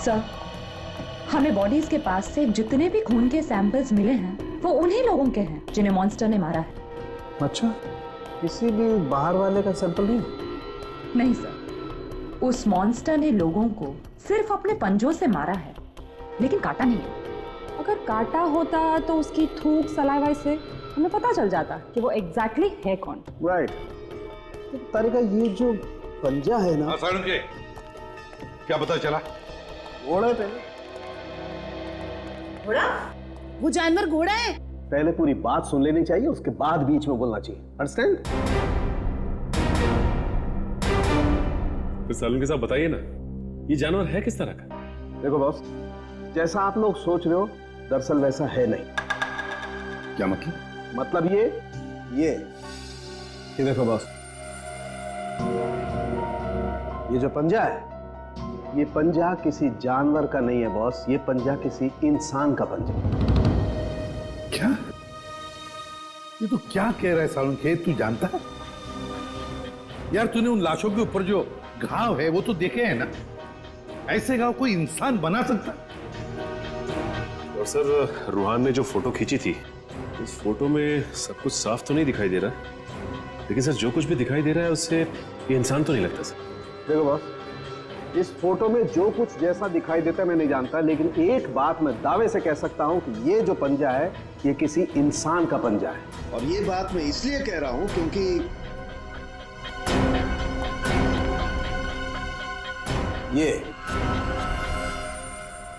Sir, हमें bodies के पास से जितने भी खून के सैंपल्स मिले हैं वो उन्हीं लोगों के हैं जिन्हें मॉन्स्टर ने मारा है। अच्छा, किसी भी बाहर वाले का सैंपल नहीं? नहीं सर, उस मॉन्स्टर ने लोगों को सिर्फ अपने पंजों से मारा है, लेकिन काटा नहीं है। अगर काटा होता तो उसकी थूक सलाइवा से हमें पता चल जाता कि वो एग्जैक्टली है कौन। राइट। तो तारिका, ये जो पंजा है ना, के क्या पता चला? घोड़ा है पहले। घोड़ा? वो जानवर घोड़ा है? पहले पूरी बात सुन लेनी चाहिए, उसके बाद बीच में बोलना चाहिए। अंडरस्टैंड? तो सालून के साथ बताइए ना, ये जानवर है किस तरह का? देखो बॉस, जैसा आप लोग सोच रहे हो दरअसल वैसा है नहीं। क्या मतलब? मतलब ये देखो बॉस, ये जो पंजा है, ये पंजा किसी जानवर का नहीं है बॉस, ये पंजा किसी इंसान का पंजा। क्या? ये तो क्या कह रहा है सालून के? तू जानता है यार, तूने उन लाशों के ऊपर जो घाव है वो तो देखे हैं ना? ऐसे घाव कोई इंसान बना सकता? और सर, रूहान ने जो फोटो खींची थी, उस फोटो में सब कुछ साफ तो नहीं दिखाई दे रहा, लेकिन सर जो कुछ भी दिखाई दे रहा है उससे ये इंसान तो नहीं लगता सर। देखो बॉस, इस फोटो में जो कुछ जैसा दिखाई देता है मैं नहीं जानता, लेकिन एक बात मैं दावे से कह सकता हूं कि ये जो पंजा है ये किसी इंसान का पंजा है। और ये बात मैं इसलिए कह रहा हूं क्योंकि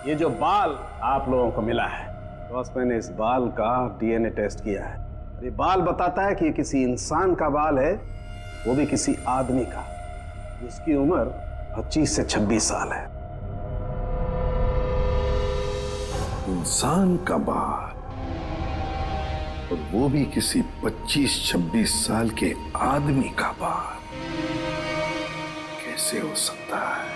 ये जो बाल आप लोगों को मिला है बॉस, मैंने इस बाल का डीएनए टेस्ट किया है। ये बाल बताता है कि ये किसी इंसान का बाल है, वो भी किसी आदमी का, जिसकी उम्र 25 से 26 साल है। इंसान का बाल, और वो भी किसी 25-26 साल के आदमी का बाल, कैसे हो सकता है?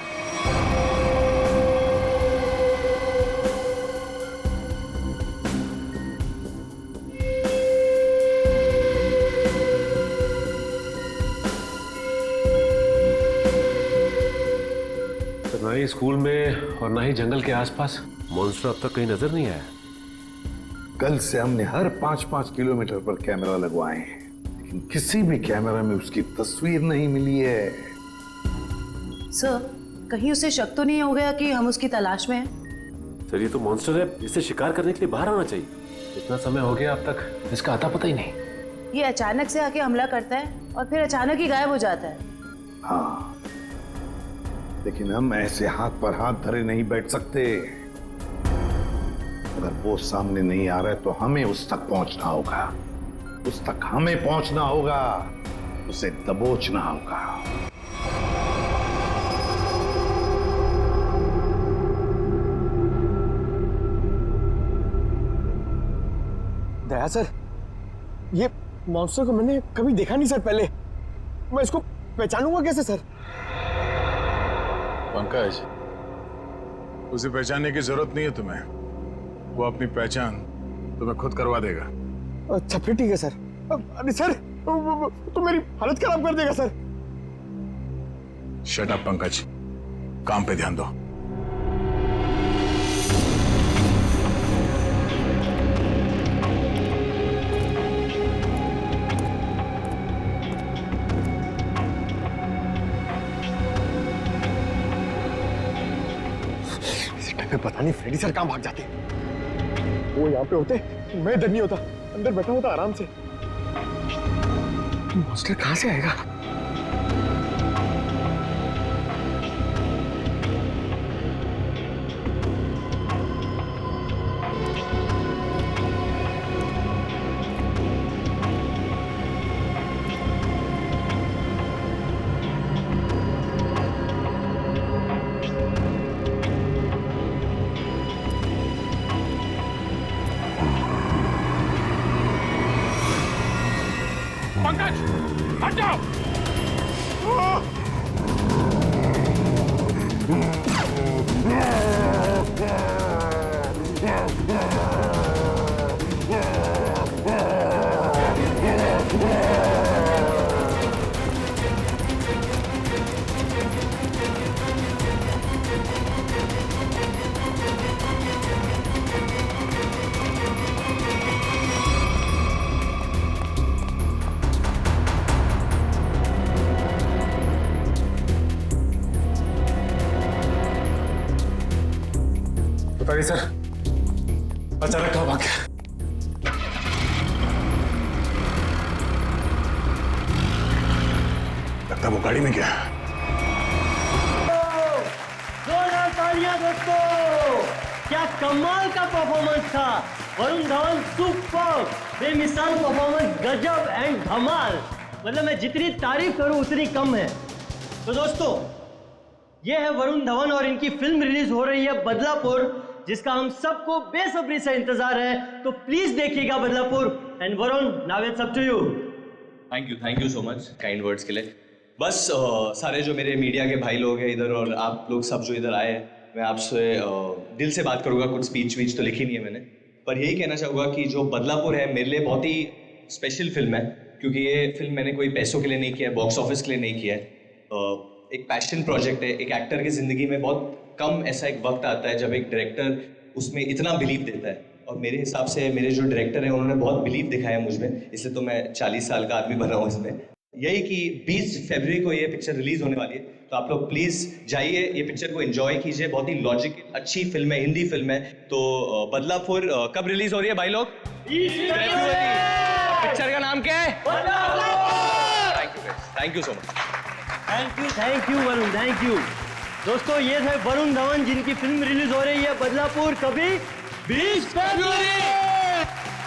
ना ही स्कूल में और ना ही जंगल के आसपास मॉन्स्टर अब तक कहीं नजर नहीं आया। कल से हमने हर 5-5 किलोमीटर पर कैमरा लगवाए हैं, लेकिन किसी भी कैमरा में उसकी तस्वीर नहीं मिली है। सर, कहीं उसे शक तो नहीं हो गया कि हम उसकी तलाश में हैं? सर, ये तो मॉन्स्टर है, इसे शिकार करने के लिए बाहर आना चाहिए। इतना समय हो गया अब तक इसका आता पता ही नहीं। ये अचानक से आके हमला करता है और फिर अचानक ही गायब हो जाता है। हाँ, लेकिन हम ऐसे हाथ पर हाथ धरे नहीं बैठ सकते। अगर वो सामने नहीं आ रहा है तो हमें उस तक पहुंचना होगा, उस तक हमें पहुंचना होगा, उसे दबोचना होगा। दया सर, ये मॉन्स्टर को मैंने कभी देखा नहीं सर पहले, मैं इसको पहचानूंगा कैसे सर? पंकज, उसे पहचानने की जरूरत नहीं है तुम्हें, वो अपनी पहचान तुम्हें खुद करवा देगा। अच्छा फिर ठीक है सर। अरे सर, तो मेरी हालत खराब कर देगा सर। शट अप पंकज, काम पे ध्यान दो। पता नहीं फ्रेडी सर कहां भाग जाते, वो यहाँ पे होते मैं इधर नहीं होता, अंदर बैठा होता आराम से। मॉन्स्टर कहां से आएगा? पंकज, हट जाओ। सॉरी सर, अचानक कहाँ भाग गया? लगता है वो गाड़ी में गया। जोरदार तालियां दोस्तों, क्या कमाल का परफॉर्मेंस था। वरुण धवन सुपर, बेमिसाल परफॉर्मेंस, गजब एंड धमाल। मतलब मैं जितनी तारीफ करूं उतनी कम है। तो दोस्तों, ये है वरुण धवन और इनकी फिल्म रिलीज हो रही है बदलापुर, जिसका हम सबको बेसब्री से इंतजार है। तो प्लीज देखिएगा Badlapur. And Varun, now it's up to you. Thank you so much kind words के लिए। बस सारे जो मेरे मीडिया के भाई लोग हैं इधर और आप लोग सब जो इधर आए हैं, मैं आपसे दिल से बात करूंगा। कुछ स्पीच वीच तो लिखी नहीं है मैंने, पर यही कहना चाहूँगा कि जो बदलापुर है मेरे लिए बहुत ही स्पेशल फिल्म है, क्योंकि ये फिल्म मैंने कोई पैसों के लिए नहीं किया है, बॉक्स ऑफिस के लिए नहीं किया है। एक पैशन प्रोजेक्ट है। एक एक्टर की ज़िंदगी में बहुत कम ऐसा एक वक्त आता है जब एक डायरेक्टर उसमें इतना बिलीव देता है, और मेरे हिसाब से मेरे जो डायरेक्टर हैं उन्होंने बहुत बिलीव दिखाया मुझ में, इसलिए तो मैं 40 साल का आदमी बना हूँ इसमें। यही कि 20 फरवरी को ये पिक्चर रिलीज होने वाली है, तो आप लोग प्लीज जाइए, ये पिक्चर को एंजॉय कीजिए। बहुत ही लॉजिकल अच्छी फिल्म है, हिंदी फिल्म है। तो बदलापुर कब रिलीज हो रही है भाई लोग? पिक्चर का नाम क्या है? Thank you so much. Thank you Varun, thank you. दोस्तों, ये थे वरुण धवन जिनकी फिल्म रिलीज हो रही है बदलापुर, कभी 20 फरवरी।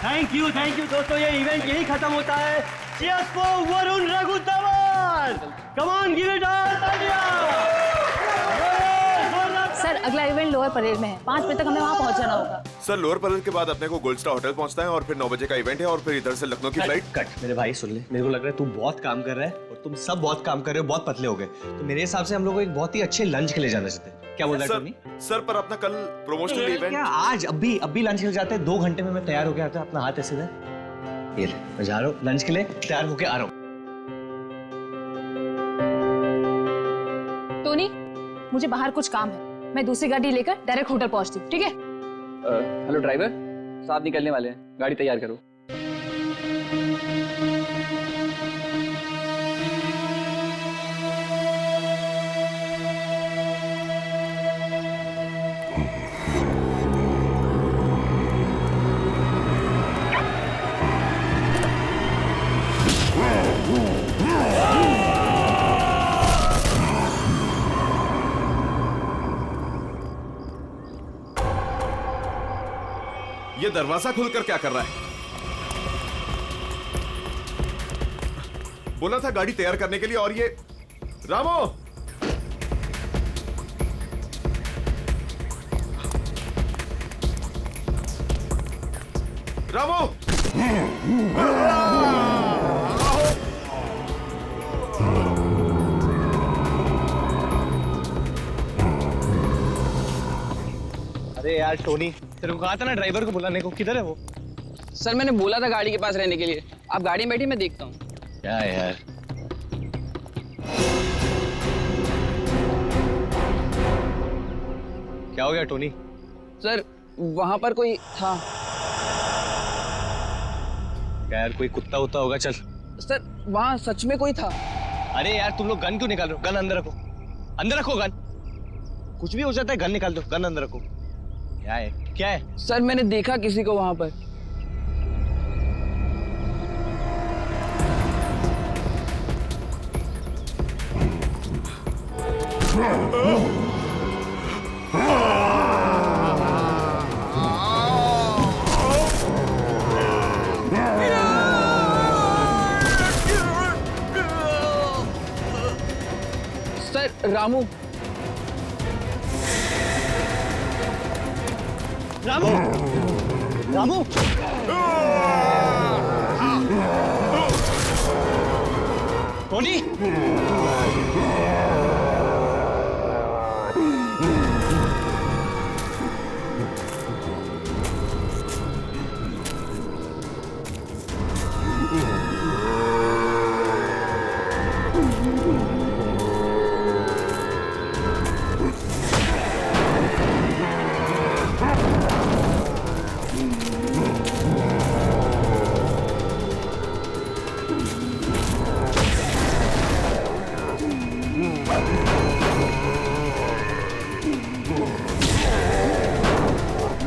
थैंक यू दोस्तों, ये इवेंट यही खत्म होता है। Cheers for Varun Raghu Dhawan. Come on, give it all, तालियां। सर, अगला इवेंट लोअर परेड में है। 5 बजे तक हमें वहाँ पहुँच जाना होगा। सर, लोअर परेड के बाद अपने को गोल्ड स्टार होटल पहुंचना है और फिर 9 बजे का इवेंट है और फिर इधर से लखनऊ की फ्लाइट। कट मेरे भाई, सुन ले, मेरे को लग रहा है तू बहुत काम कर रहा है और तुम सब बहुत काम कर रहे हो, बहुत पतले हो गए। तो मेरे हिसाब से हम लोग को एक बहुत ही अच्छे लंच के लिए जाना चाहते हैं। क्या बोल रहा है टोनी? सर, पर अपना कल प्रमोशनल इवेंट क्या आज अभी लंच के लिए जाते हैं? 2 घंटे में मैं तैयार होके आता हूँ। अपना हाथ ऐसे दे, ये ले, मैं जा रहा हूँ लंच के लिए, तैयार होके आ रहा हूँ। टोनी, मुझे बाहर कुछ काम है, मैं दूसरी गाड़ी लेकर डायरेक्ट होटल पहुंचती हूँ, ठीक है? हेलो ड्राइवर साहब, निकलने वाले हैं, गाड़ी तैयार करो। ये दरवाजा खुलकर क्या कर रहा है? बोला था गाड़ी तैयार करने के लिए, और ये रामो! रामो! अरे यार टोनी, तेरे को कहा था ना ड्राइवर को बुलाने को, किधर है वो? सर, मैंने बोला था गाड़ी के पास रहने के लिए। आप गाड़ी में बैठी, मैं देखता हूँ। क्या यार, क्या हो गया टोनी? सर, वहां पर कोई था। क्या यार, कोई कुत्ता उत्ता होगा? चल। सर, वहां सच में कोई था। अरे यार, तुम लोग गन क्यों निकाल रहे हो? गन अंदर रखो, अंदर रखो गन। कुछ भी हो जाता है, गन निकाल दो, गन अंदर रखो। क्या है, क्या है? सर, मैंने देखा किसी को वहां पर। सर, रामू। रामू, रामू, टोनी,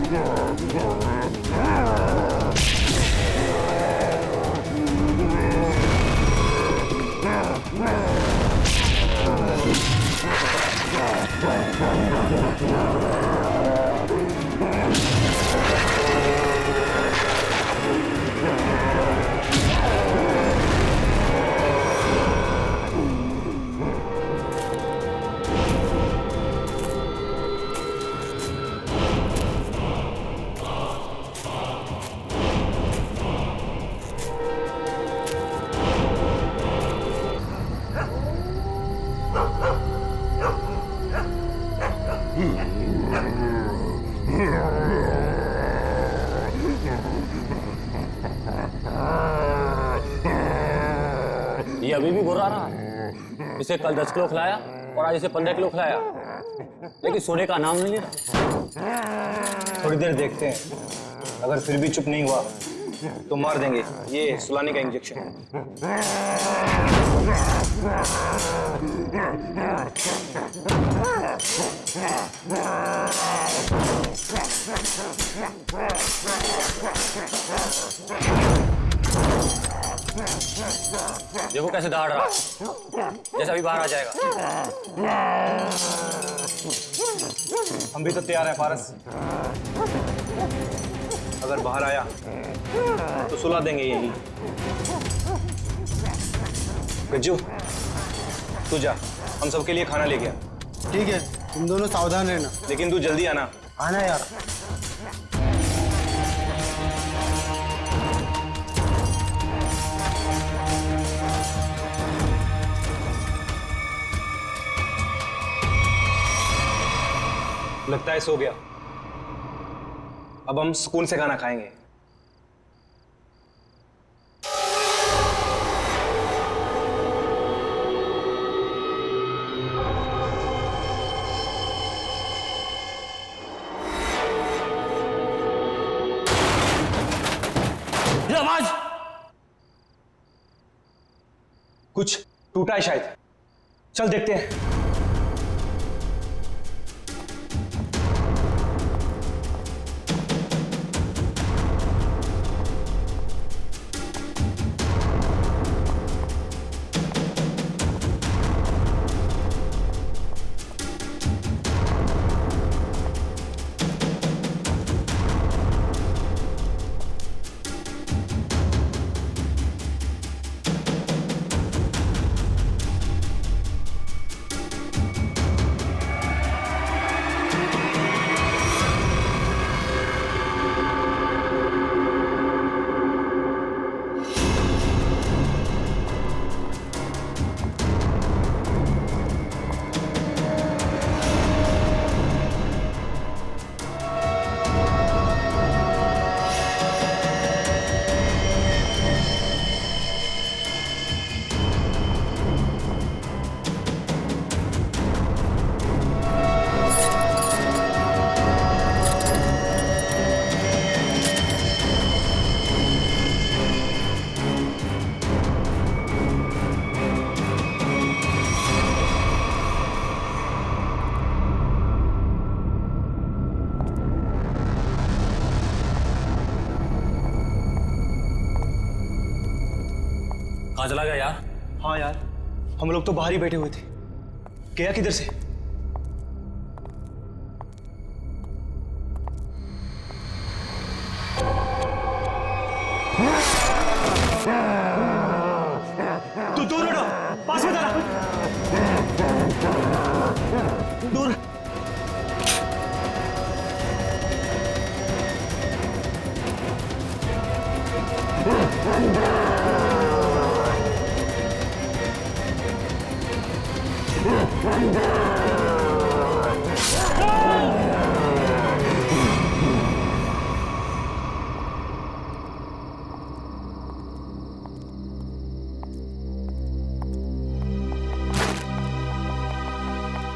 ये अभी भी बुरा रहा है। इसे कल 10 किलो खिलाया और आज इसे 15 किलो खिलाया, लेकिन सोने का नाम नहीं ले रहा। थोड़ी देर देखते हैं, अगर फिर भी चुप नहीं हुआ तो मार देंगे। ये सुलाने का इंजेक्शन है। देखो कैसे दहाड़ रहा है, जैसा अभी बाहर आ जाएगा। हम भी तो तैयार हैं पारस, अगर बाहर आया तो सुला देंगे यही। गज्जू तू जा, हम सबके लिए खाना लेके आ। ठीक है, तुम दोनों सावधान रहना। लेकिन तू जल्दी आना। आना यार। लगता है सो गया। अब हम सुकून से खाना खाएंगे। ये आवाज कुछ टूटा है शायद, चल देखते हैं। कहाँ चला गया यार? हाँ यार, हम लोग तो बाहर ही बैठे हुए थे। गया किधर से? तू दूर हटो, पास में चला। दूर।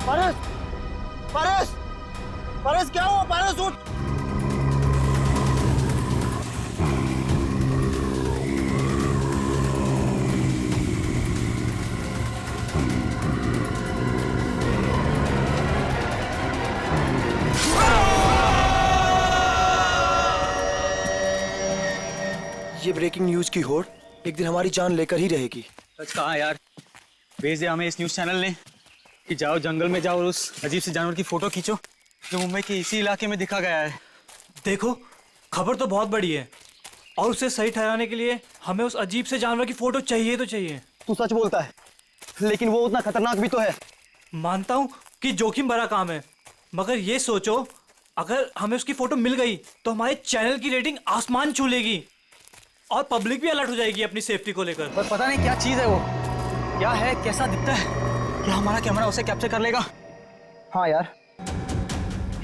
पारस, पारस, पारस क्या हुआ? पारस उठ। ये ब्रेकिंग न्यूज की होड़ एक दिन हमारी जान लेकर ही रहेगी। सच कहा यार, भेज दे हमें इस न्यूज चैनल ने कि जाओ जंगल में जाओ और उस अजीब से जानवर की फोटो खींचो जो मुंबई के इसी इलाके में दिखा गया है। देखो, खबर तो बहुत बड़ी है और उसे सही ठहराने के लिए हमें उस अजीब से जानवर की फोटो चाहिए तो चाहिए। तू सच बोलता है, लेकिन वो उतना खतरनाक भी तो है। मानता हूँ कि जोखिम भरा काम है, मगर ये सोचो अगर हमें उसकी फोटो मिल गई तो हमारे चैनल की रेटिंग आसमान छू लेगी और पब्लिक भी अलर्ट हो जाएगी अपनी सेफ्टी को लेकर। पर पता नहीं क्या चीज है वो, क्या है, कैसा दिखता है, क्या हमारा कैमरा उसे कैप्चर कर लेगा? हाँ यार,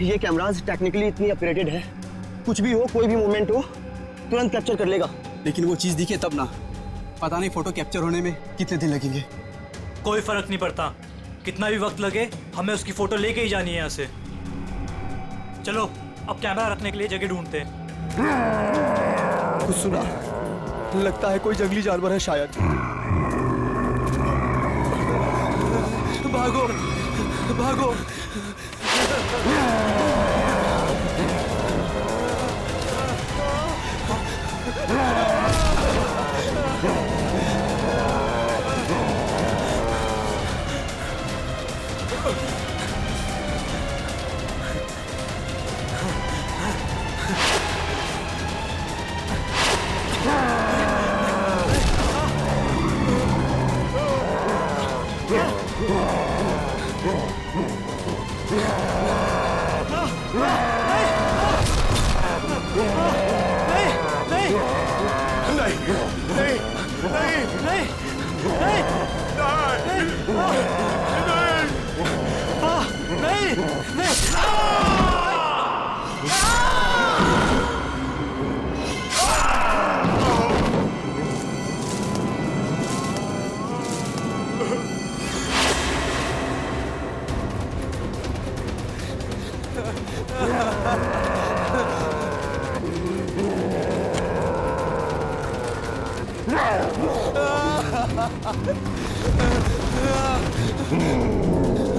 ये कैमराज टेक्निकली इतनी अपग्रेडेड है, कुछ भी हो, कोई भी मूवमेंट हो, तुरंत कैप्चर कर लेगा। लेकिन वो चीज दिखे तब ना, पता नहीं फोटो कैप्चर होने में कितने दिन लगेंगे। कोई फर्क नहीं पड़ता, कितना भी वक्त लगे हमें उसकी फोटो लेके ही जानी है यहाँ से। चलो अब कैमरा रखने के लिए जगह ढूंढते हैं। कुछ सुना? लगता है कोई जंगली जानवर है शायद। भागो भागो।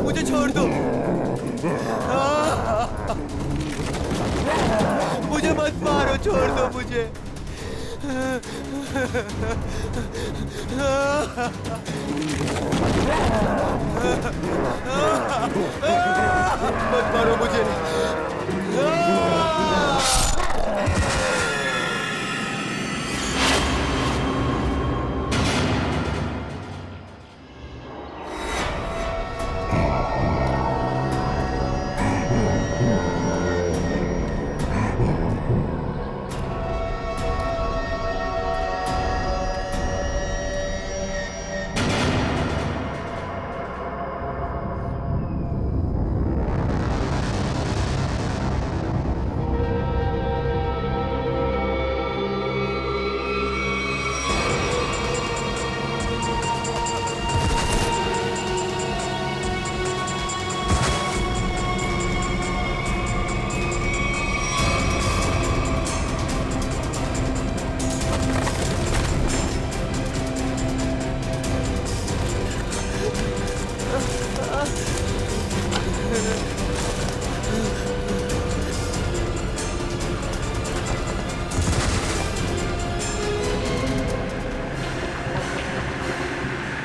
मुझे छोड़ दो, मुझे मत मारो, छोड़ दो मुझे। मत मारो मुझे।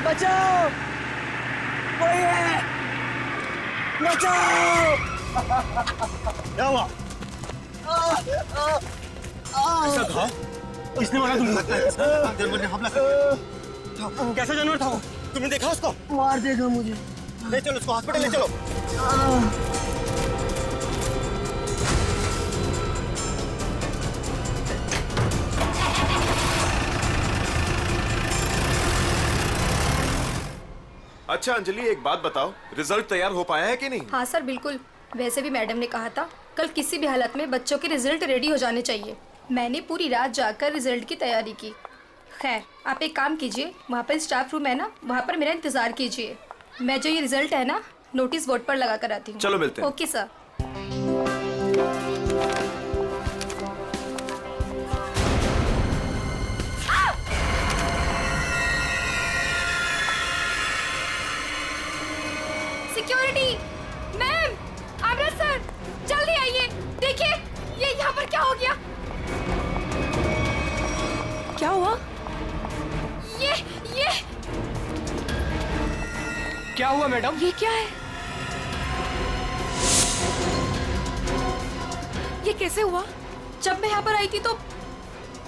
बचाओ, कोई है, बचाओ। क्या हुआ? ऐसा घाव किसने मारा तुमने? जानवर ने हमला कर। कैसा जानवर था वो? तुमने देखा उसको? मार देगा मुझे। ले चलो उसको हॉस्पिटल ले चलो। अच्छा अंजलि, एक बात बताओ, रिजल्ट तैयार हो पाया है कि नहीं? हाँ सर, बिल्कुल। वैसे भी मैडम ने कहा था कल किसी भी हालत में बच्चों के रिजल्ट रेडी हो जाने चाहिए। मैंने पूरी रात जाकर रिजल्ट की तैयारी की। खैर, आप एक काम कीजिए, वहाँ पर स्टाफ रूम है ना, वहाँ पर मेरा इंतजार कीजिए। मैं जो ये रिजल्ट है ना, नोटिस बोर्ड पर लगा कर आती हूँ। चलो मिलते हैं। Okay sir. सिक्योरिटी मैम, आमरा सर, जल्दी आइए। देखिए ये यहाँ पर क्या हो गया। क्या हुआ मैडम? ये क्या है? ये कैसे हुआ? जब मैं यहाँ पर आई थी तो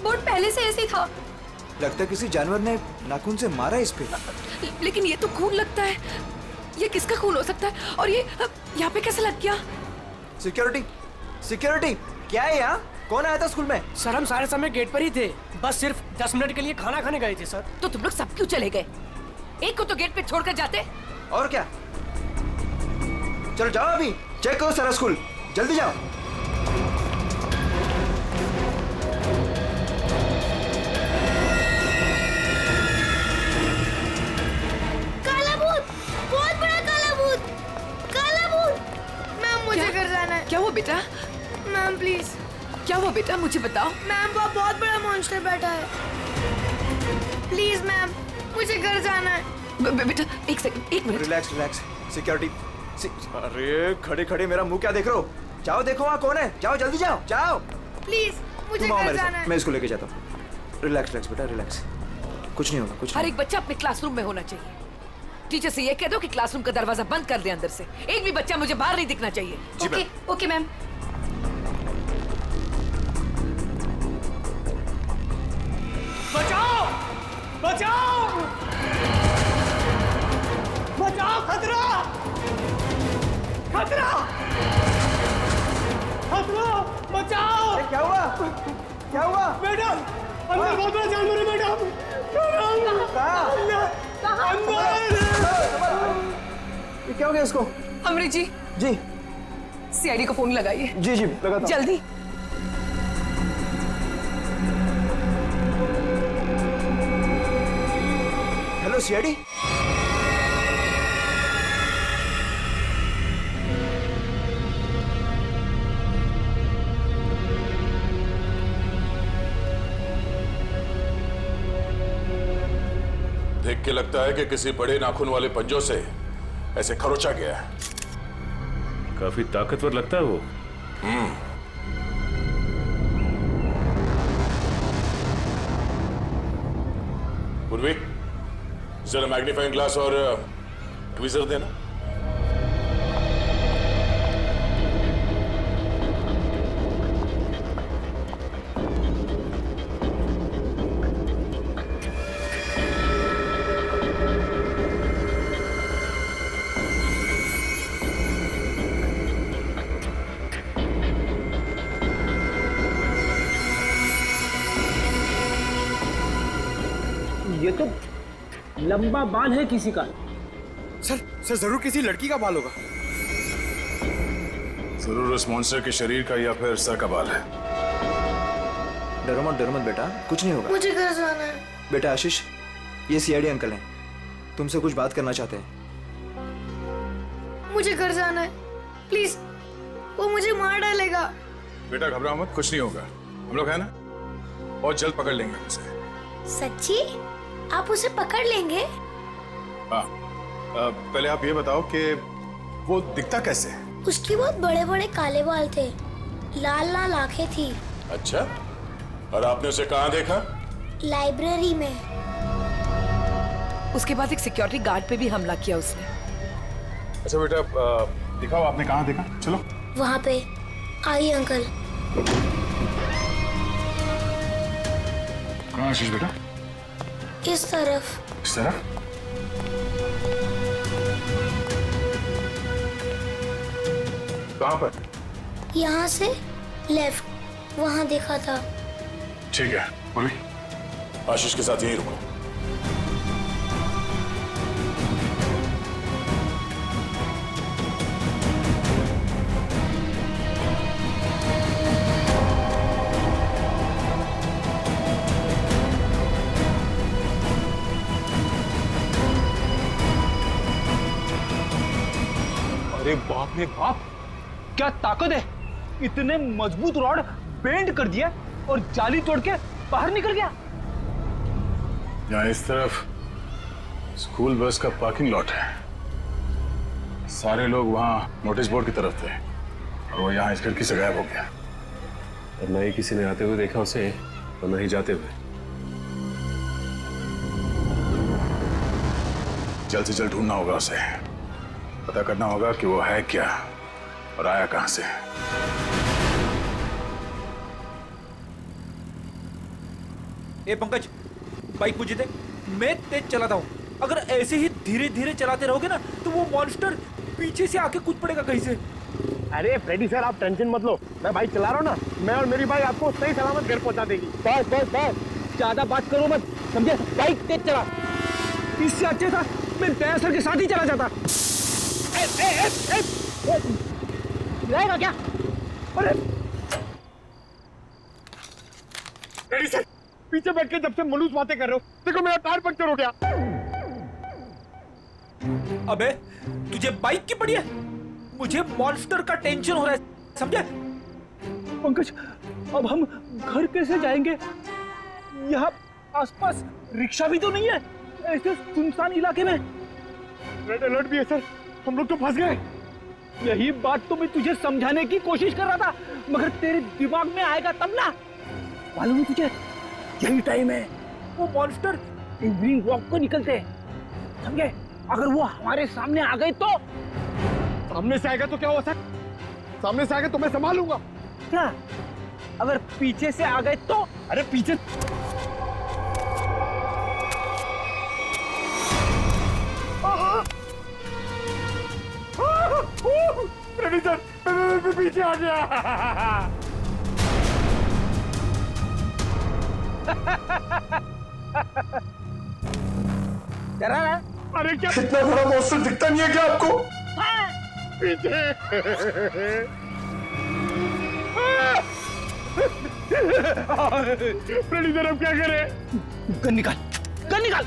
बोर्ड पहले से ऐसे ही था। लगता है किसी जानवर ने नाखून से मारा इस पे। लेकिन ये तो खून लगता है। ये किसका खून हो सकता है? और ये यहाँ पे कैसे लग गया? सिक्योरिटी, सिक्योरिटी, क्या है यहाँ? कौन आया था स्कूल में? सर हम सारे समय गेट पर ही थे, बस सिर्फ 10 मिनट के लिए खाना खाने गए थे सर। तो तुम लोग सब क्यों चले गए? एक को तो गेट पे छोड़कर जाते। और क्या? चलो जाओ अभी चेक करो सारा स्कूल, जल्दी जाओ। काला भूत, बहुत बड़ा काला भूत, काला भूत। मैम मुझे घर जाना है। क्या हुआ बेटा? Ma'am please. क्या हुआ बेटा, मुझे बताओ। मैम वो बहुत बड़ा मॉन्स्टर बैठा है। प्लीज मैम, मुझे घर जाना है। बेटा एक सेकंड, एक मिनट। Relax relax. सिक्योरिटी, अरे खड़े खड़े मेरा मुंह क्या देख रहे हो? जाओ देखो वहाँ कौन है, जाओ जल्दी जाओ, जाओ। प्लीज मुझे तुम आओ घर मेरे जाना साथ, है। मैं इसको लेके जाता हूँ। रिलैक्स रिलैक्स बेटा, रिलैक्स, कुछ नहीं होगा, कुछ हर नहीं। एक बच्चा अपने क्लासरूम में होना चाहिए। टीचर से ये कह दो कि क्लासरूम का दरवाजा बंद कर दे अंदर से। एक भी बच्चा मुझे बाहर नहीं दिखना चाहिए। Okay okay ma'am. बचाओ, बचाओ, बचाओ, खतरा, खतरा, खतरा, बचाओ। क्या हुआ? क्या हुआ? मैडम, अंदर बहुत बड़ा जानवर है मैडम। ये क्या हो गया इसको? अमृत जी, जी सीआईडी को फोन लगाइए। जी जी लगाता हूं। जल्दी। Hello CID. देख के लगता है कि किसी बड़े नाखून वाले पंजों से ऐसे खरोचा गया है। काफी ताकतवर लगता है वो। पूर्वी, जरा मैग्नीफाइंग ग्लास और ट्वीजर देना। ये तो लंबा बाल है किसी का। सर जरूर किसी लड़की का बाल होगा। जरूर उस मॉन्स्टर के शरीर का या फिर सर का बाल है। डरो मत बेटा, कुछ नहीं होगा। मुझे घर जाना है। बेटा आशीष, ये सीआईडी अंकल हैं, तुमसे कुछ बात करना चाहते हैं। मुझे घर जाना है, प्लीज। वो मुझे मार डालेगा। बेटा घबराओ मत, कुछ नहीं होगा। हम लोग है ना, बहुत जल्द पकड़ लेंगे उसे। सच्ची? आप उसे पकड़ लेंगे? हाँ, पहले आप ये बताओ कि वो दिखता कैसे है? उसके बहुत बड़े बड़े काले बाल थे, लाल लाल आंखें थी। अच्छा, और आपने उसे कहाँ देखा? लाइब्रेरी में। उसके बाद एक सिक्योरिटी गार्ड पे भी हमला किया उसने। अच्छा बेटा, दिखाओ आपने कहाँ देखा, चलो। वहाँ पे। आइए अंकल। कहाँ आशीष बेटा? इस तरफ। इस तरफ? कहाँ पर? यहाँ से लेफ्ट, वहाँ देखा था। ठीक है, पूर्वी, आशीष के साथ यहीं रुको। अरे बाप रे बाप, क्या ताकत है! इतने मजबूत रॉड बेंड कर दिया और जाली तोड़ के बाहर निकल गया। यहाँ इस तरफ स्कूल बस का पार्किंग लॉट है। सारे लोग वहाँ नोटिस बोर्ड की तरफ थे और वो यहाँ इस खिड़की से गायब हो गया। और न ही किसी ने आते हुए देखा उसे और न ही जाते हुए। जल्द से जल्द ढूंढना होगा उसे। पता करना होगा कि वो है क्या और आया कहां से। ए पंकज, बाइक मुझे दे, मैं तेज चलाता हूँ। अगर ऐसे ही धीरे धीरे चलाते रहोगे ना तो वो मॉन्स्टर पीछे से आके कूद पड़ेगा कहीं से। अरे फ्रेडी सर, आप टेंशन मत लो, मैं बाइक चला रहा हूँ ना, मैं और मेरी बाइक आपको सही सलामत घर पहुंचा देगी। बस बस बस, ज्यादा बात करो मत, समझे? बाइक तेज चला। इससे अच्छा था मैं दया सर के साथ ही चला जाता। रहेगा क्या? अरे फ्रेडी सर, पीछे बैठ के जब से मनुष्य बातें कर रहे हो, देखो मेरा टायर पंक्चर हो गया। अबे तुझे बाइक की पड़ी है, मुझे मॉन्स्टर का टेंशन हो रहा है, समझे? पंकज, अब हम घर कैसे जाएंगे? यहाँ आसपास रिक्शा भी तो नहीं है, ऐसे सुनसान इलाके में। रेड अलर्ट भी है सर, हम लोग तो फंस गए। यही बात तो मैं तुझे समझाने की कोशिश कर रहा था, मगर तेरे दिमाग में आएगा तब ना। मालूम है तुझे, यही टाइम है वो मॉन्स्टर इवनिंग वॉक को निकलते हैं, समझे? अगर वो हमारे सामने आ गए तो? सामने से आएगा तो क्या हुआ सर? सामने से आएगा तो मैं संभालूंगा। क्या? अगर पीछे से आ गए तो? अरे पीछे रेडी सर, मैं पीछे आ गया। डरा ना? अरे क्या इतना बड़ा मॉन्स्टर दिखता नहीं है क्या आपको? पीछे। फ्रेडी सर, अब क्या करें? गन निकाल, गन निकाल।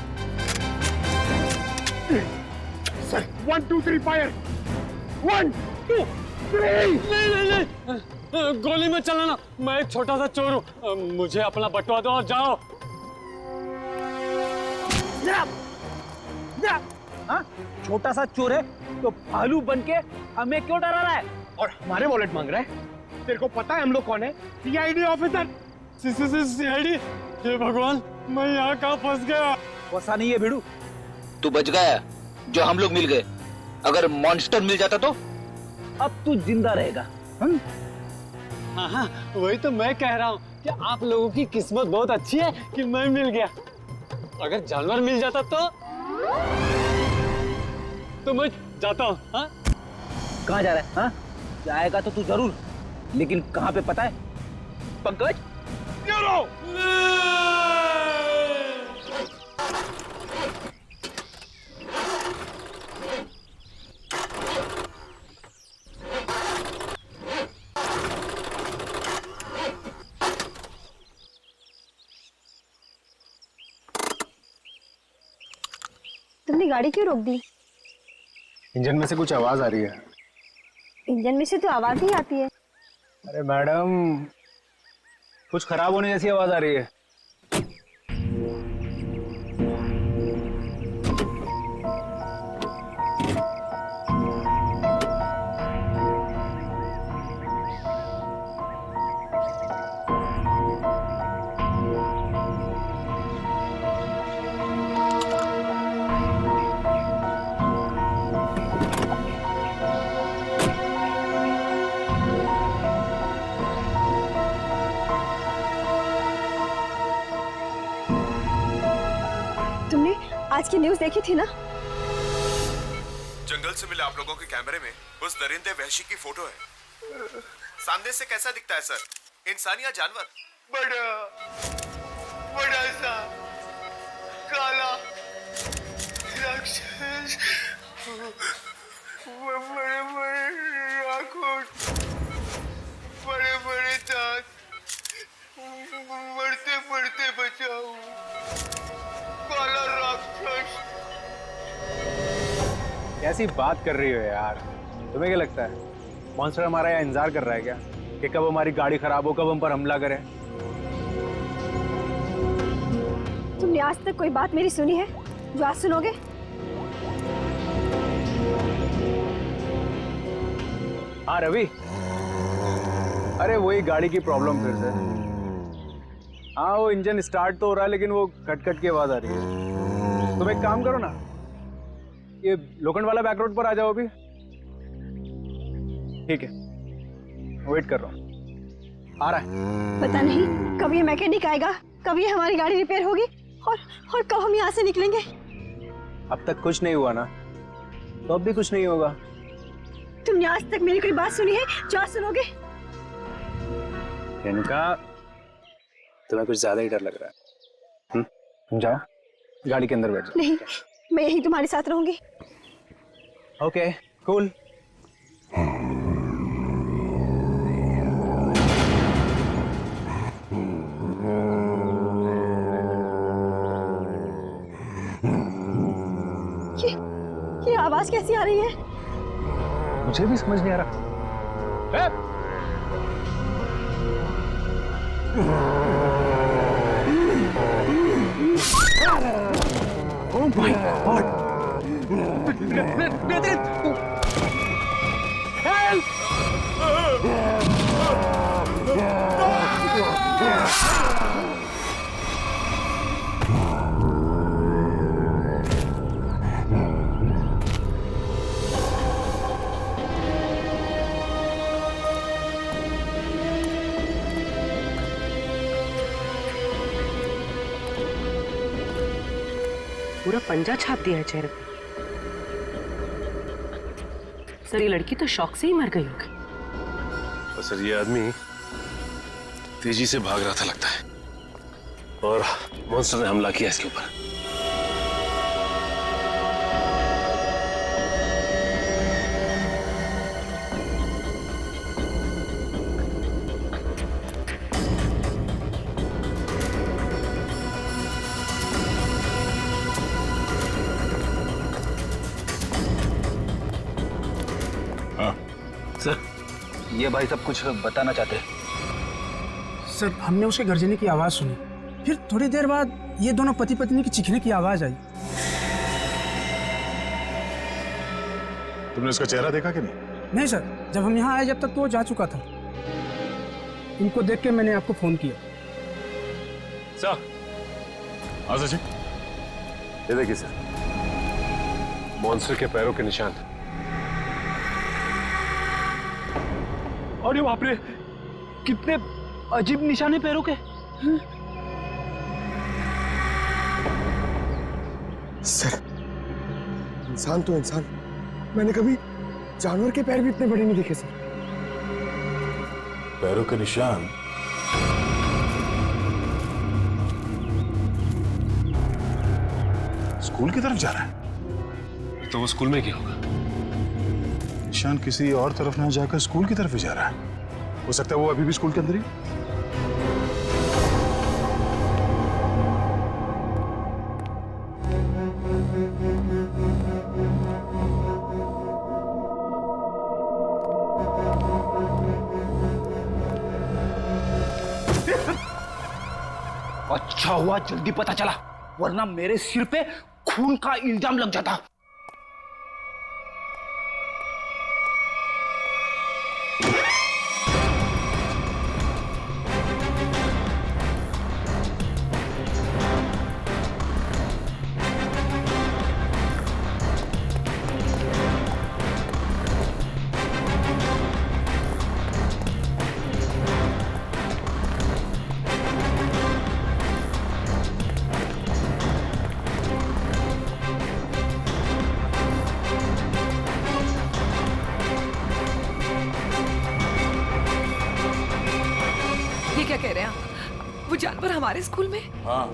Sir 1 2 3 fire. 1 2 3। नहीं, गोली में चलाना, मैं एक छोटा सा चोर हूँ, मुझे अपना बटवा दो और जाओ। हाँ? छोटा सा चोर है तो भालू बन के हमें क्यों डरा रहा है और हमारे वॉलेट मांग रहा है? तेरे को पता है हम लोग कौन है? CID officer. सीआईडी? हे भगवान, मैं यहाँ कहाँ फंस गया? फंसा नहीं है भिड़ू, तू बच गया जो हम लोग मिल गए। अगर मॉन्स्टर मिल जाता तो? अब तू जिंदा रहेगा। हाँ हाँ, वही तो मैं कह रहा हूँ कि आप लोगों की किस्मत बहुत अच्छी है कि मैं मिल गया। अगर जानवर मिल जाता तो मैं जाता हूँ। हाँ? कहाँ जा रहा है? हाँ? जाएगा तो तू जरूर, लेकिन कहाँ पे पता है? पंकज, तुमने गाड़ी क्यों रोक दी? इंजन में से कुछ आवाज आ रही है। इंजन में से तो आवाज ही आती है। अरे मैडम, कुछ खराब होने जैसी आवाज आ रही है। आज की न्यूज़ देखी थी ना? जंगल से मिले आप लोगों के कैमरे में उस दरिंदे वहशी की फोटो है। सामने से कैसा दिखता है सर? इंसान या जानवर? बड़ा सा काला राक्षस, बड़े बड़े आंखों, बड़े बड़े दांत, बढ़ते बढ़ते बचाओ, काला राक्षस। कैसी बात कर रही हो यार? तुम्हें क्या लगता है मॉन्स्टर हमारा यहाँ इंतजार कर रहा है क्या कि कब हमारी गाड़ी खराब हो, कब हम पर हमला करे? तुमने आज तक कोई बात मेरी सुनी है जो आज सुनोगे? हाँ रवि, अरे वही गाड़ी की प्रॉब्लम फिर से। हाँ, वो इंजन स्टार्ट तो हो रहा है लेकिन वो खटखट की आवाज आ रही है। तुम एक काम करो ना, ये लोखंड वाला बैक रोड पर आ जाओ अभी। ठीक है, वेट कर रहा हूँ, आ रहा है। पता नहीं कब ये मैकेनिक आएगा, कब ये हमारी गाड़ी रिपेयर होगी और कब हम यहाँ से निकलेंगे। अब तक कुछ नहीं हुआ ना, तो अब भी कुछ नहीं होगा। तुमने आज तक मेरी कोई बात सुनी है जो आज सुनोगे? इनका तुम्हें कुछ ज्यादा ही डर लग रहा है। तुम जाओ, गाड़ी के अंदर बैठ जाओ। नहीं, मैं यही तुम्हारे साथ रहूंगी। Okay, cool. ये आवाज कैसी आ रही है? मुझे भी समझ नहीं आ रहा। Oh my God! Help! पूरा पंजा छाप दिया है चेहरे पे। सर ये लड़की तो शौक से ही मर गई होगी। और सर ये आदमी तेजी से भाग रहा था लगता है, और मॉन्स्टर ने हमला किया इसके ऊपर। सर, ये भाई सब कुछ बताना चाहते हैं। सर हमने उसके गर्जने की आवाज सुनी, फिर थोड़ी देर बाद ये दोनों पति पत्नी की चीखने की आवाज आई। तुमने उसका चेहरा देखा कि नहीं? नहीं सर, जब हम यहाँ आए जब तक तो वो जा चुका था। इनको देख के मैंने आपको फोन किया। सर, हाँ सचिन, ये देखिए सर, मॉन्स्टर के पैरों के निशान। अरे बाप रे, कितने अजीब निशाने पैरों के। सर, इंसान तो इंसान, मैंने कभी जानवर के पैर भी इतने बड़े नहीं देखे सर। पैरों के निशान? स्कूल की तरफ जा रहा है? तो वो स्कूल में क्या होगा? निशान किसी और तरफ ना जाकर स्कूल की तरफ ही जा रहा है। हो सकता है वो अभी भी स्कूल के अंदर ही। अच्छा हुआ जल्दी पता चला, वरना मेरे सिर पे खून का इल्जाम लग जाता। ये क्या कह रहे हैं आप? वो जानवर हमारे स्कूल में? हाँ,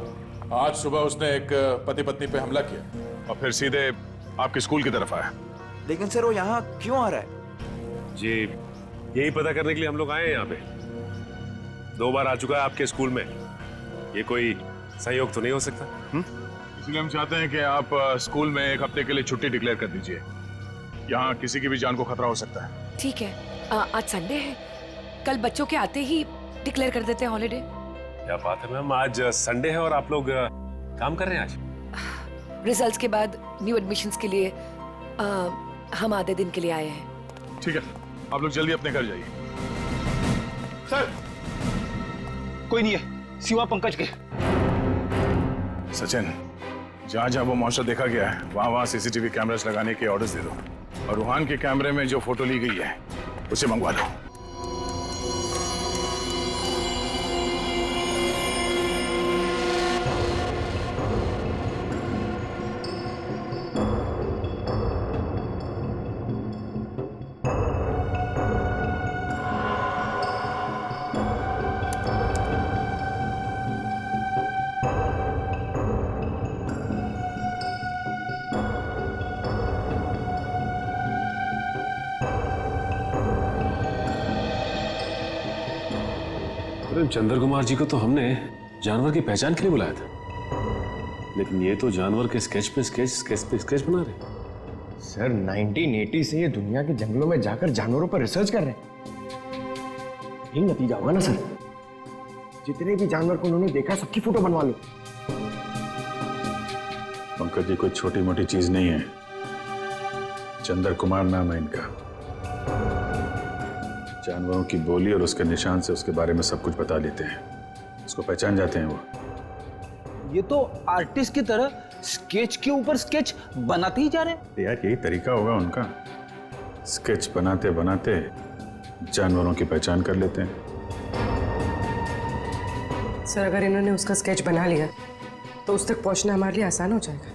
आज सुबह उसने एक पति पत्नी पे हमला किया और फिर सीधे आपके स्कूल की तरफ आया। लेकिन सर वो यहाँ क्यों आ रहा है? जी, यही पता करने के लिए हम लोग आए हैं यहाँ पे। 2 बार आ चुका है आपके स्कूल में, ये कोई सहयोग तो नहीं हो सकता? इसलिए हम चाहते हैं कि आप स्कूल में 1 हफ्ते के लिए छुट्टी डिक्लेयर कर दीजिए। यहाँ किसी की भी जान को खतरा हो सकता है। ठीक है, आज संडे है, कल बच्चों के आते ही डिक्लेयर कर देते हैं हॉलिडे। क्या बात है मैम, आज संडे है और आप लोग काम कर रहे हैं आज? रिजल्ट्स के बाद न्यू एडमिशन्स के लिए हम आधे दिन के लिए आए हैं। ठीक है, आप लोग जल्दी अपने घर जाइए। सर, कोई नहीं है सिवा पंकज के। सचिन, जहाँ जहाँ वो मॉन्स्टर देखा गया है वहाँ वहाँ सीसीटीवी कैमरास लगाने के ऑर्डर्स दे दो और रूहान के कैमरे में जो फोटो ली गई है उसे मंगवा लो। चंद्र कुमार जी को तो हमने जानवर की पहचान के लिए बुलाया था, लेकिन ये तो जानवर के स्केच पे स्केच बना रहे। सर 1980 से ये दुनिया के जंगलों में जाकर जानवरों पर रिसर्च कर रहे हैं। यही नतीजा होगा ना सर। जितने भी जानवर को उन्होंने देखा सबकी फोटो बनवा लो। पंकज जी कोई छोटी मोटी चीज नहीं है। चंद्र कुमार नाम है इनका। जानवरों की बोली और उसके निशान से उसके बारे में सब कुछ बता लेते हैं, उसको पहचान जाते हैं वो। ये तो आर्टिस्ट की तरह स्केच के ऊपर स्केच बनाते ही जा रहे हैं। यार यही तरीका होगा उनका, स्केच बनाते बनाते जानवरों की पहचान कर लेते हैं। सर अगर इन्होंने उसका स्केच बना लिया तो उस तक पहुंचना हमारे लिए आसान हो जाएगा।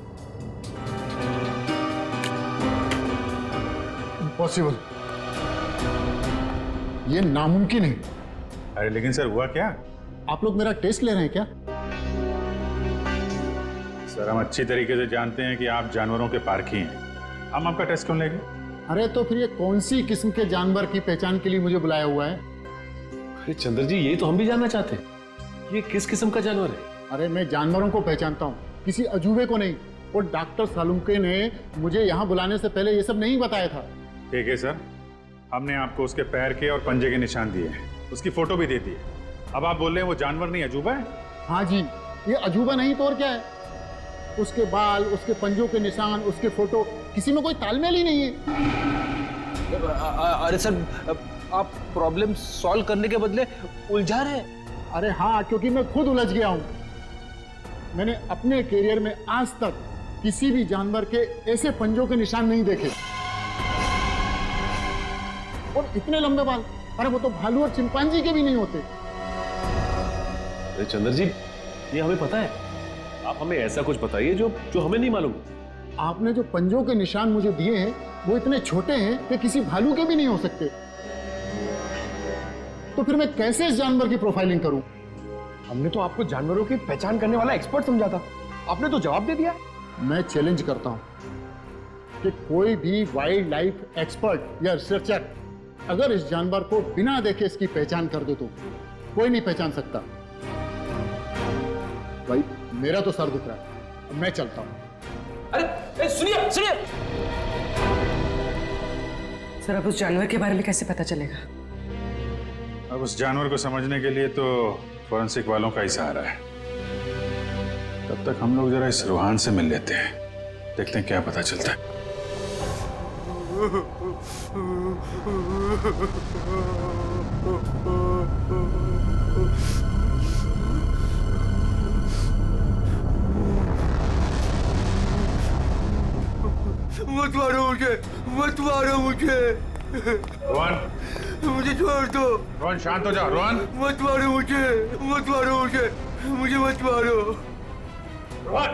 इम्पॉसिबल, ये नामुमकिन है। अरे लेकिन सर हुआ क्या? आप लोग मेरा टेस्ट ले रहे हैं क्या? सर हम अच्छी तरीके से जानते हैं कि आप जानवरों के पारखी हैं, हम आपका टेस्ट क्यों लेंगे? अरे तो फिर ये कौन सी किस्म के जानवर की पहचान के लिए मुझे बुलाया हुआ है? अरे चंद्र जी ये तो हम भी जानना चाहते हैं, ये किस किस्म का जानवर है? अरे मैं जानवरों को पहचानता हूँ, किसी अजूबे को नहीं। और डॉक्टर सालुंके ने मुझे यहाँ बुलाने से पहले ये सब नहीं बताया था। ठीक है सर, हमने आपको उसके पैर के और पंजे के निशान दिए हैं, उसकी फोटो भी दे दी है। अब आप बोल रहे हैं वो जानवर नहीं अजूबा है? हाँ जी, ये अजूबा नहीं तो और क्या है। उसके बाल, उसके पंजों के निशान, उसके फोटो, किसी में कोई तालमेल ही नहीं है। अरे सर आप प्रॉब्लम सॉल्व करने के बदले उलझा रहे हैं। अरे हाँ, क्योंकि मैं खुद उलझ गया हूँ। मैंने अपने करियर में आज तक किसी भी जानवर के ऐसे पंजों के निशान नहीं देखे और इतने लंबे बाल। अरे वो तो भालू और चिंपांजी के भी नहीं होते। अरे चंद्र जी ये हमें पता है, आप हमें ऐसा कुछ बताइए जो हमें नहीं मालूम। आपने जो पंजों के निशान मुझे दिए हैं वो इतने छोटे हैं कि किसी भालू के भी नहीं हो सकते। तो फिर मैं कैसे इस जानवर की प्रोफाइलिंग करूं? हमने तो आपको जानवरों की पहचान करने वाला एक्सपर्ट समझा था, आपने तो जवाब दे दिया। मैं चैलेंज करता हूं कि कोई भी वाइल्ड लाइफ एक्सपर्ट या रिसर्चर अगर इस जानवर को बिना देखे इसकी पहचान कर दे तो कोई नहीं पहचान सकता। भाई मेरा तो सर दुख रहा है, अब मैं चलता हूं। अरे सुनिए सुनिए सर अब उस जानवर के बारे में कैसे पता चलेगा? अब उस जानवर को समझने के लिए तो फॉरेंसिक वालों का ही सहारा है। तब तक हम लोग जरा इस रूहान से मिल लेते हैं, देखते हैं क्या पता चलता है। मत मारो मुझे, मत मारो मुझे। रोहन मुझे छोड़ दो। रोहन शांत हो जाओ। रोहन मत मारो मुझे, मत मारो मुझे, मुझे मत मारो। रोहन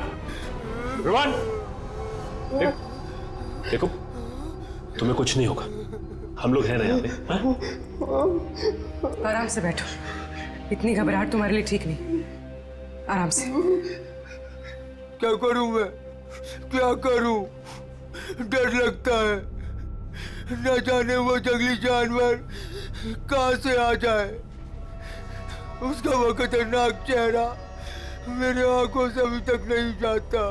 रोहन देखो तुम्हें कुछ नहीं होगा, हम लोग हैं ना यहाँ पे। आराम से बैठो, इतनी घबराहट तुम्हारे लिए ठीक नहीं। आराम से। क्या करूं मैं, क्या करूं? डर लगता है, न जाने वो जंगली जानवर कहां से आ जाए। उसका वो खतरनाक चेहरा मेरे आंखों से अभी तक नहीं जाता।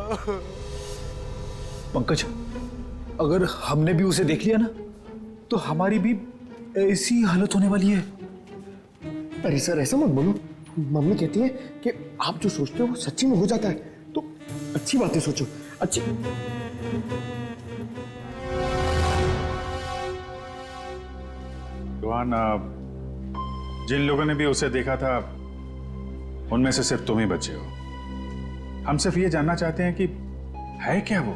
पंकज, अगर हमने भी उसे देख लिया ना तो हमारी भी ऐसी हालत होने वाली है। अरे सर ऐसा मत बोलो, मम्मी कहती है कि आप जो सोचते हो वो सच्ची में हो जाता है, तो अच्छी बातें सोचो। अच्छी रोहन, जिन लोगों ने भी उसे देखा था उनमें से सिर्फ तुम ही बचे हो। हम सिर्फ ये जानना चाहते हैं कि है क्या वो?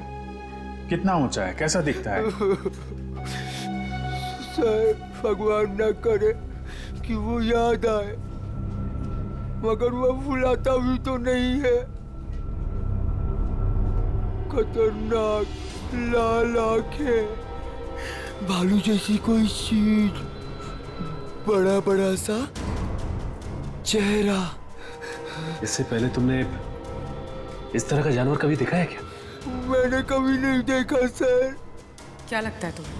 कितना ऊंचा है, कैसा दिखता है? सर भगवान न करे कि वो याद आए, मगर वो बुलाता भी तो नहीं है। खतरनाक लाल आंखें, भालू जैसी कोई चीज, बड़ा बड़ा सा चेहरा। इससे पहले तुमने इस तरह का जानवर कभी देखा है क्या? मैंने कभी नहीं देखा सर। क्या लगता है तुम्हें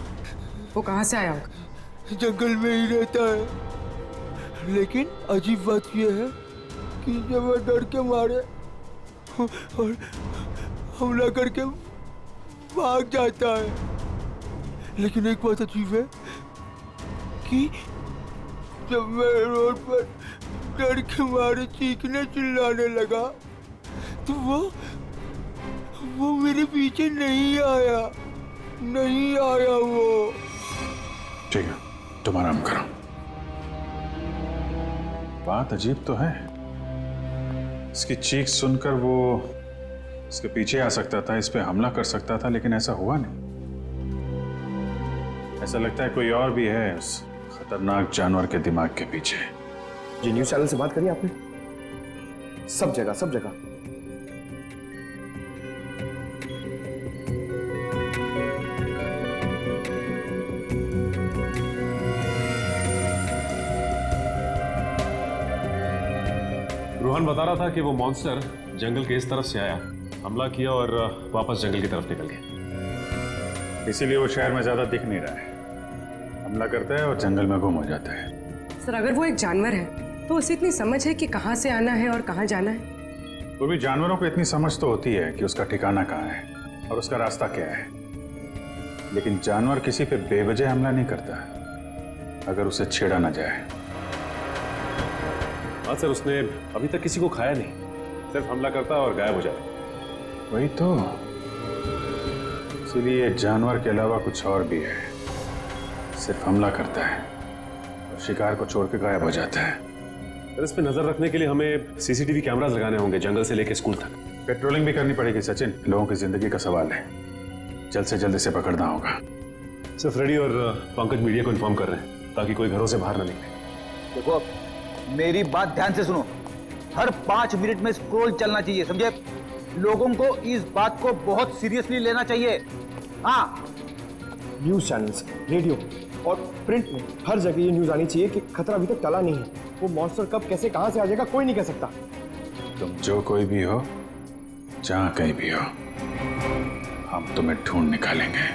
वो कहाँ से आया होगा? जंगल में ही रहता है, लेकिन अजीब बात यह है कि जब वह डर के मारे और हमला करके भाग जाता है। लेकिन एक बात अजीब है कि जब मैं रोड पर डर के मारे चीखने चिल्लाने लगा तो वो मेरे पीछे नहीं आया वो। ठीक है, तुम आराम करो। बात अजीब तो है। इसकी चीख सुनकर वो इसके पीछे आ सकता था, इस पे हमला कर सकता था, लेकिन ऐसा हुआ नहीं। ऐसा लगता है कोई और भी है उस खतरनाक जानवर के दिमाग के पीछे। जी न्यूज चैनल से बात करी आपने? सब जगह। रोहन बता रहा था कि वो मॉन्स्टर जंगल के इस तरफ से आया, हमला किया और वापस जंगल की तरफ निकल गया। इसीलिए वो शहर में ज्यादा दिख नहीं रहा है। हमला करता है और जंगल में गुम हो जाता है। सर अगर वो एक जानवर है तो उसे इतनी समझ है कि कहाँ से आना है और कहाँ जाना है? वो भी जानवरों को इतनी समझ तो होती है कि उसका ठिकाना कहाँ है और उसका रास्ता क्या है, लेकिन जानवर किसी पे बेवजह हमला नहीं करता अगर उसे छेड़ा ना जाए। हाँ सर, उसने अभी तक किसी को खाया नहीं, सिर्फ हमला करता और गायब हो जाता। वही तो, इसीलिए जानवर के अलावा कुछ और भी है। सिर्फ हमला करता है और शिकार को छोड़ के गायब हो जाता है। सर इस पे नजर रखने के लिए हमें सीसीटीवी कैमरास लगाने होंगे जंगल से लेकर स्कूल तक। पेट्रोलिंग भी करनी पड़ेगी सचिन, लोगों की जिंदगी का सवाल है। जल्द से जल्द इसे पकड़ना होगा। सर फ्रेडी और पंकज मीडिया को इन्फॉर्म कर रहे हैं ताकि कोई घरों से बाहर ना निकले। देखो मेरी बात ध्यान से सुनो, हर 5 मिनट में स्क्रॉल चलना चाहिए, समझे? लोगों को इस बात को बहुत सीरियसली लेना चाहिए। हाँ, न्यूज चैनल्स, रेडियो और प्रिंट में हर जगह ये न्यूज आनी चाहिए कि खतरा अभी तक टला नहीं है। वो मॉन्स्टर कब कैसे कहां से आ जाएगा कोई नहीं कह सकता। तुम जो कोई भी हो, जहां कहीं भी हो, हम तुम्हें ढूंढ निकालेंगे।